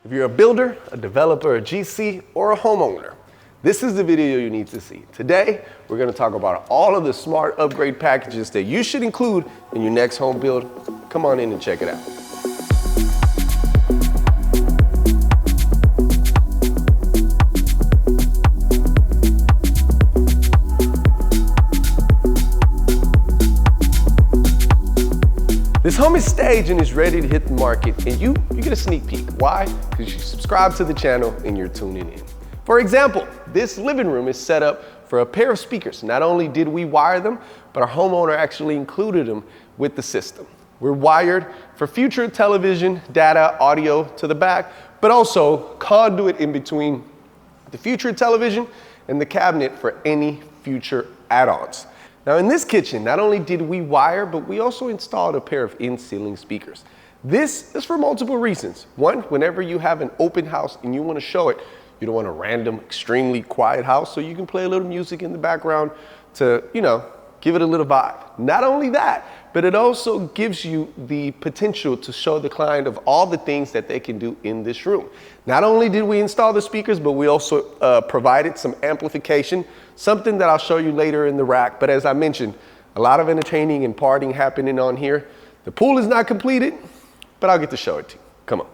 If you're a builder, a developer, a GC, or a homeowner, this is the video you need to see. Today, we're gonna talk about all of the smart upgrade packages that you should include in your next home build. Come on in and check it out. This home is staged and is ready to hit the market, and you get a sneak peek. Why? Because you subscribe to the channel and you're tuning in. For example, this living room is set up for a pair of speakers. Not only did we wire them, but our homeowner actually included them with the system. We're wired for future television, data, audio to the back, but also conduit in between the future television and the cabinet for any future add-ons. Now in this kitchen, not only did we wire, but we also installed a pair of in-ceiling speakers. This is for multiple reasons. One, whenever you have an open house and you want to show it, you don't want a random, extremely quiet house, so you can play a little music in the background to, give it a little vibe. Not only that, but it also gives you the potential to show the client of all the things that they can do in this room. Not only did we install the speakers, but we also provided some amplification, something that I'll show you later in the rack. But as I mentioned, a lot of entertaining and partying happening on here. The pool is not completed, but I'll get to show it to you. Come on.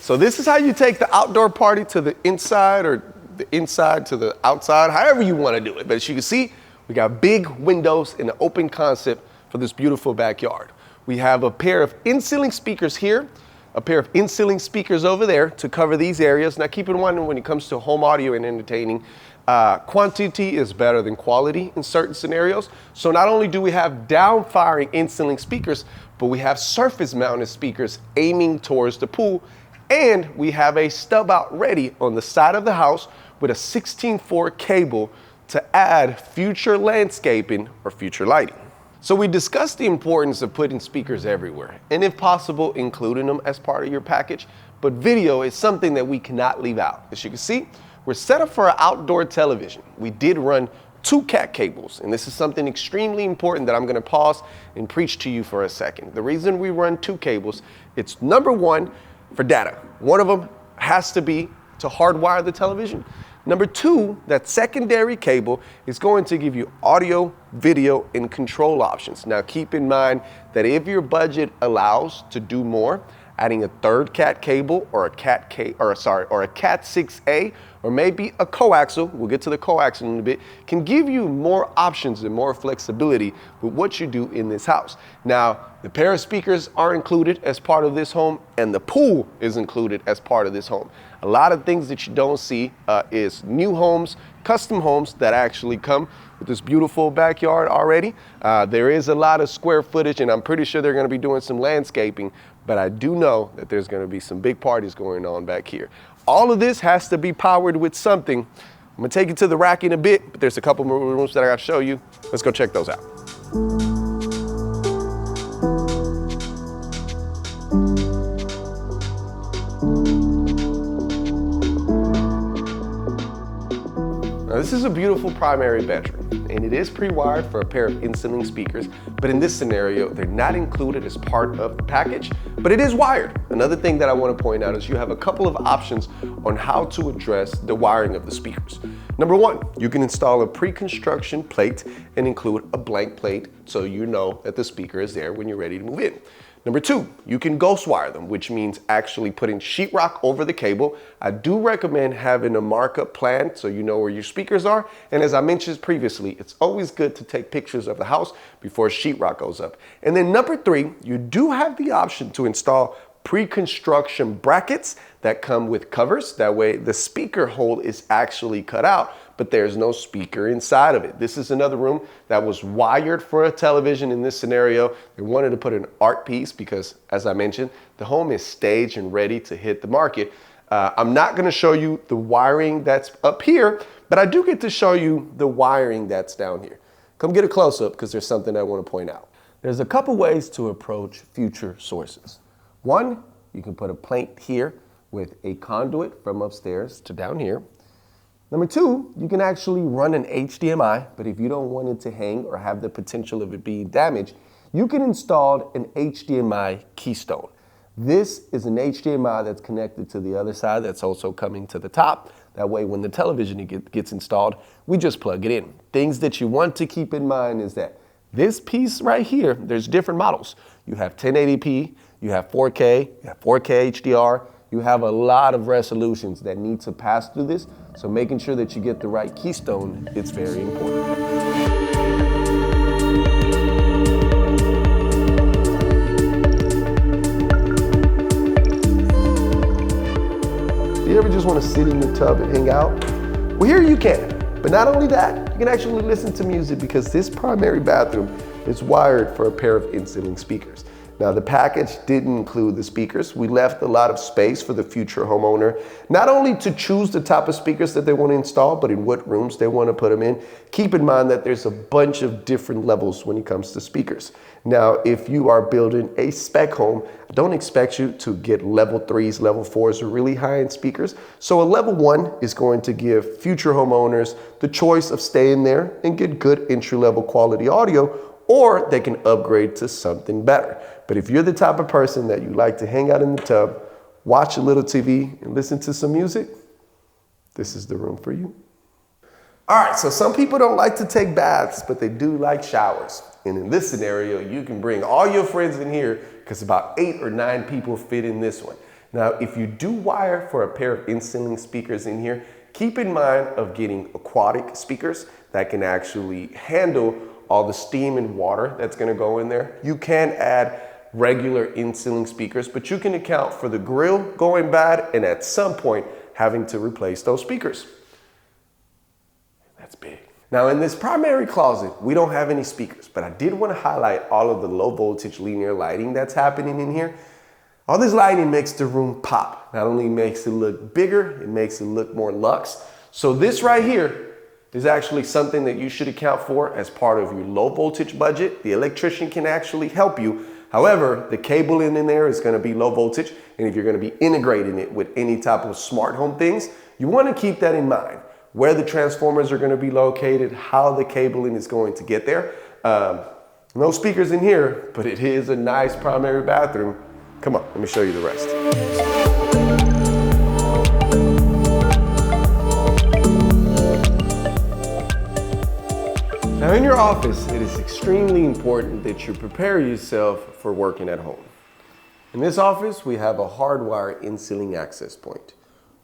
So this is how you take the outdoor party to the inside, or the inside to the outside, however you want to do it. But as you can see, we got big windows and an open concept for this beautiful backyard. We have a pair of in-ceiling speakers here, a pair of in-ceiling speakers over there to cover these areas. Now keep in mind, when it comes to home audio and entertaining, quantity is better than quality in certain scenarios. So not only do we have down-firing in-ceiling speakers, but we have surface-mounted speakers aiming towards the pool. And we have a stub out ready on the side of the house with a 16-4 cable to add future landscaping or future lighting. So we discussed the importance of putting speakers everywhere, and if possible, including them as part of your package. But video is something that we cannot leave out. As you can see, we're set up for an outdoor television. We did run 2 cat cables, and this is something extremely important that I'm gonna pause and preach to you for a second. The reason we run 2 cables, it's number one, for data. One of them has to be to hardwire the television. Number 2, that secondary cable is going to give you audio, video, and control options. Now keep in mind that if your budget allows to do more, adding a 3rd cat cable or a cat 6A, or maybe a coaxial, we'll get to the coaxial in a bit, can give you more options and more flexibility with what you do in this house. Now, the pair of speakers are included as part of this home, and the pool is included as part of this home. A lot of things that you don't see is new homes, custom homes that actually come with this beautiful backyard already. There is a lot of square footage, and I'm pretty sure they're gonna be doing some landscaping, but I do know that there's gonna be some big parties going on back here. All of this has to be powered with something. I'm gonna take you to the rack in a bit, but there's a couple more rooms that I gotta show you. Let's go check those out. Now, this is a beautiful primary bedroom, and it is pre-wired for a pair of in-ceiling speakers, but in this scenario, they're not included as part of the package, but it is wired. Another thing that I want to point out is you have a couple of options on how to address the wiring of the speakers. Number 1, you can install a pre-construction plate and include a blank plate so you know that the speaker is there when you're ready to move in. Number 2, you can ghost wire them, which means actually putting sheetrock over the cable. I do recommend having a markup plan so you know where your speakers are. And as I mentioned previously, it's always good to take pictures of the house before sheetrock goes up. And then number 3, you do have the option to install pre-construction brackets that come with covers. That way the speaker hole is actually cut out, but there's no speaker inside of it. This is another room that was wired for a television in this scenario. They wanted to put an art piece because, as I mentioned, the home is staged and ready to hit the market. I'm not gonna show you the wiring that's up here, but I do get to show you the wiring that's down here. Come get a close-up because there's something I want to point out. There's a couple ways to approach future sources. One, you can put a plate here with a conduit from upstairs to down here. Number 2, you can actually run an HDMI, but if you don't want it to hang or have the potential of it being damaged, you can install an HDMI keystone. This is an HDMI that's connected to the other side that's also coming to the top. That way when the television gets installed, we just plug it in. Things that you want to keep in mind is that this piece right here, there's different models. You have 1080p, you have 4K, you have 4K HDR, you have a lot of resolutions that need to pass through this, so making sure that you get the right keystone, it's very important. You ever just want to sit in the tub and hang out? Well, here you can. But not only that, you can actually listen to music because this primary bathroom is wired for a pair of in-ceiling speakers. Now, the package didn't include the speakers. We left a lot of space for the future homeowner, not only to choose the type of speakers that they want to install, but in what rooms they want to put them in. Keep in mind that there's a bunch of different levels when it comes to speakers. Now, if you are building a spec home, I don't expect you to get level 3s, level 4s, or really high-end speakers. So a level 1 is going to give future homeowners the choice of staying there and get good entry-level quality audio, or they can upgrade to something better. But if you're the type of person that you like to hang out in the tub, watch a little TV, and listen to some music, this is the room for you. All right, so some people don't like to take baths, but they do like showers. And in this scenario, you can bring all your friends in here because about 8 or 9 people fit in this one. Now, if you do wire for a pair of in-ceiling speakers in here, keep in mind of getting aquatic speakers that can actually handle all the steam and water that's gonna go in there. You can add regular in-ceiling speakers, but you can account for the grill going bad and at some point having to replace those speakers. That's big. Now in this primary closet, we don't have any speakers, but I did want to highlight all of the low voltage linear lighting that's happening in here. All this lighting makes the room pop. Not only makes it look bigger, it makes it look more luxe. So this right here is actually something that you should account for as part of your low voltage budget. The electrician can actually help you. However, the cabling in there is going to be low voltage, and if you're going to be integrating it with any type of smart home things, you want to keep that in mind. Where the transformers are going to be located, how the cabling is going to get there. No speakers in here, but it is a nice primary bathroom. Come on, let me show you the rest. Now in your office, it is extremely important that you prepare yourself for working at home. In this office, we have a hardwired in-ceiling access point.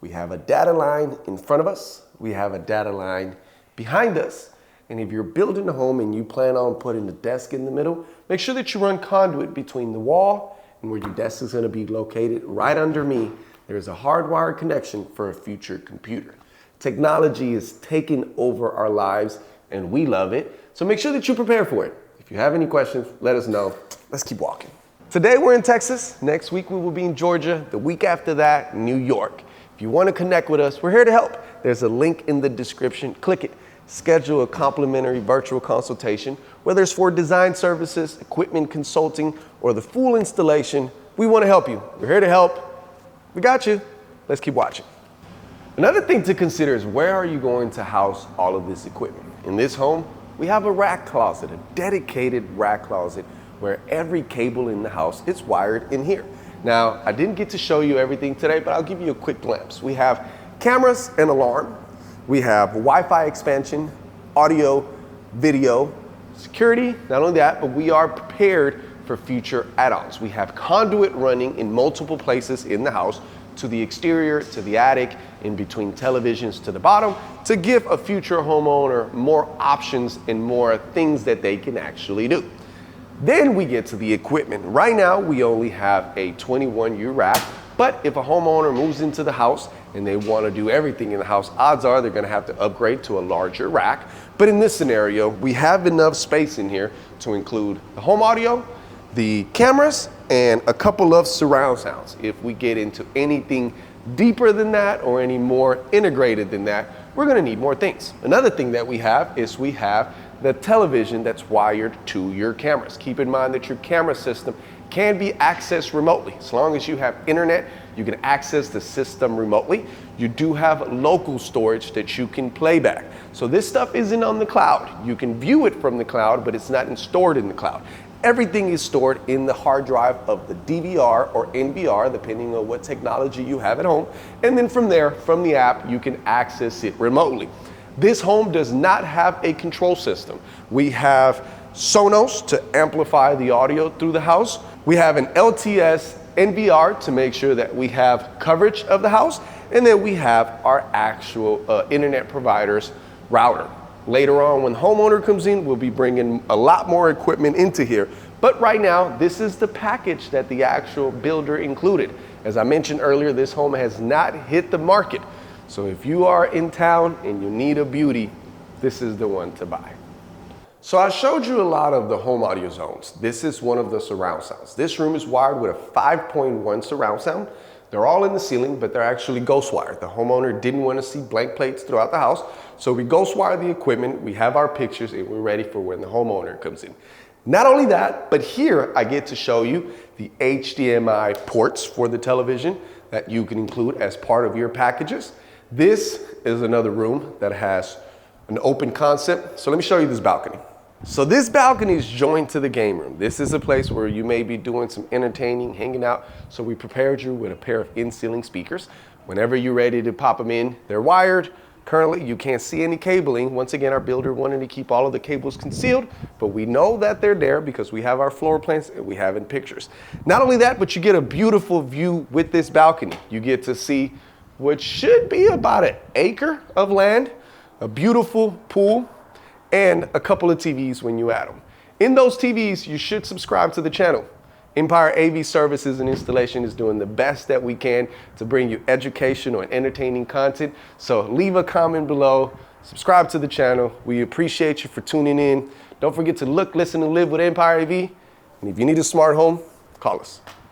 We have a data line in front of us. We have a data line behind us. And if you're building a home and you plan on putting a desk in the middle, make sure that you run conduit between the wall and where your desk is going to be located. Right under me, there's a hardwired connection for a future computer. Technology is taking over our lives and we love it. So make sure that you prepare for it. If you have any questions, let us know. Let's keep walking. Today we're in Texas. Next week we will be in Georgia. The week after that, New York. If you want to connect with us, we're here to help. There's a link in the description. Click it. Schedule a complimentary virtual consultation, whether it's for design services, equipment consulting, or the full installation. We want to help you. We're here to help. We got you. Let's keep watching. Another thing to consider is where are you going to house all of this equipment? In this home, we have a rack closet, a dedicated rack closet where every cable in the house is wired in here. Now, I didn't get to show you everything today, but I'll give you a quick glimpse. We have cameras and alarm. We have Wi-Fi expansion, audio, video, security. Not only that, but we are prepared for future add-ons. We have conduit running in multiple places in the house, to the exterior, to the attic, in between televisions to the bottom, to give a future homeowner more options and more things that they can actually do. Then we get to the equipment. Right now, we only have a 21U rack, but if a homeowner moves into the house and they want to do everything in the house, odds are they're going to have to upgrade to a larger rack. But in this scenario, we have enough space in here to include the home audio, the cameras, and a couple of surround sounds. If we get into anything deeper than that or any more integrated than that, we're going to need more things. Another thing that we have is we have the television that's wired to your cameras. Keep in mind that your camera system can be accessed remotely. As long as you have internet, you can access the system remotely. You do have local storage that you can play back. So this stuff isn't on the cloud. You can view it from the cloud, but it's not stored in the cloud. Everything is stored in the hard drive of the DVR or NVR, depending on what technology you have at home. And then from there, from the app, you can access it remotely. This home does not have a control system. We have Sonos to amplify the audio through the house. We have an LTS NVR to make sure that we have coverage of the house. And then we have our actual internet provider's router. Later on, when the homeowner comes in, we'll be bringing a lot more equipment into here. But right now, this is the package that the actual builder included. As I mentioned earlier, this home has not hit the market. So if you are in town and you need a beauty, this is the one to buy. So I showed you a lot of the home audio zones. This is one of the surround sounds. This room is wired with a 5.1 surround sound. They're all in the ceiling, but they're actually ghost wired. The homeowner didn't want to see blank plates throughout the house, so we ghost wire the equipment, we have our pictures, and we're ready for when the homeowner comes in. Not only that, but here I get to show you the HDMI ports for the television that you can include as part of your packages. This is another room that has an open concept. So let me show you this balcony. So this balcony is joined to the game room. This is a place where you may be doing some entertaining, hanging out. So we prepared you with a pair of in-ceiling speakers. Whenever you're ready to pop them in, they're wired. Currently, you can't see any cabling. Once again, our builder wanted to keep all of the cables concealed, but we know that they're there because we have our floor plans and we have in pictures. Not only that, but you get a beautiful view with this balcony. You get to see what should be about an acre of land, a beautiful pool, and a couple of TVs when you add them. In those TVs, you should subscribe to the channel. Empire AV Services and Installation is doing the best that we can to bring you educational and entertaining content. So leave a comment below, subscribe to the channel. We appreciate you for tuning in. Don't forget to look, listen, and live with Empire AV. And if you need a smart home, call us.